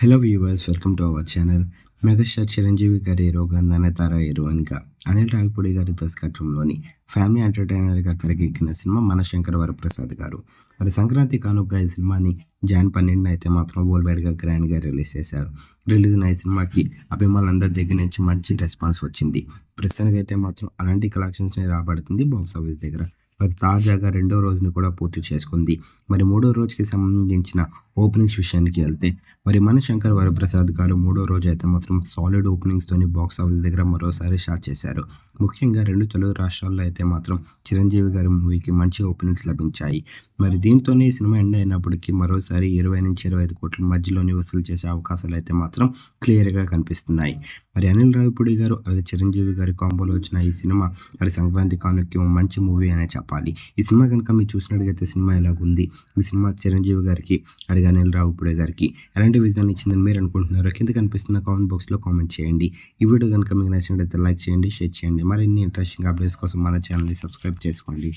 Hello viewers, welcome to our channel. Megastar Chiranjeevi గారి హీరోగా, నయనతార హీరోయిన్గా, అనిల్ రావిపూడి గారి దర్శకత్వంలోని ఫ్యామిలీ ఎంటర్టైనర్గా తెరకెక్కిన సినిమా మనశంకర వరప్రసాద్ గారు. మరి సంక్రాంతి కానుకగా ఈ సినిమాని జాన్ 12న అయితే మాత్రం వరల్డ్ వైడ్గా గ్రాండ్గా రిలీజ్ చేశారు. రిలీజ్ అయిన ఈ సినిమాకి అభిమానులందరి దగ్గర నుంచి మంచి రెస్పాన్స్ వచ్చింది. ప్రస్తుతానికి అయితే మాత్రం అలాంటి కలెక్షన్స్ని రాబడుతుంది బాక్స్ ఆఫీస్ దగ్గర. మరి తాజాగా రెండో రోజుని కూడా పూర్తి చేసుకుంది. మరి మూడో రోజుకి సంబంధించిన ఓపెనింగ్స్ విషయానికి వెళ్తే, మరి మనశంకర్ వరప్రసాద్ గారు మూడో రోజు అయితే మాత్రం సాలిడ్ ఓపెనింగ్స్తోని బాక్స్ ఆఫీస్ దగ్గర మరోసారి స్టార్ట్ చేశారు. ముఖ్యంగా రెండు తెలుగు రాష్ట్రాల్లో అయితే మాత్రం చిరంజీవి గారి మూవీకి మంచి ఓపెనింగ్స్ లభించాయి. మరి దీంతోనే ఈ సినిమా ఎండ్ అయినప్పటికీ మరోసారి 20-25 కోట్ల మధ్యలోనే వసూలు చేసే అవకాశాలు అయితే మాత్రం క్లియర్గా కనిపిస్తున్నాయి. మరి అనిల్ రావిపూడి గారు అలాగే చిరంజీవి గారి కాంబోలో వచ్చిన ఈ సినిమా మరి సంక్రాంతి కానుకకి ఓ మంచి మూవీ అనే చెప్పాలి. ఈ సినిమా కనుక మీరు చూసినట్టుగైతే సినిమా ఎలాగుంది, ఈ సినిమా చిరంజీవి గారికి అలాగే అనిల్ రావిపూడి గారికి ఎలాంటి విజయాన్ని ఇచ్చిందని మీరు అనుకుంటున్నారో కింద కనిపిస్తున్న కామెంట్ బాక్స్లో కామెంట్ చేయండి. ఈ వీడియో కనుక మీకు నచ్చినట్లయితే లైక్ చేయండి, షేర్ చేయండి. మరిన్ని ఇంట్రెస్టింగ్ అప్డేట్స్ కోసం మన ఛానల్ని సబ్స్క్రైబ్ చేసుకోండి.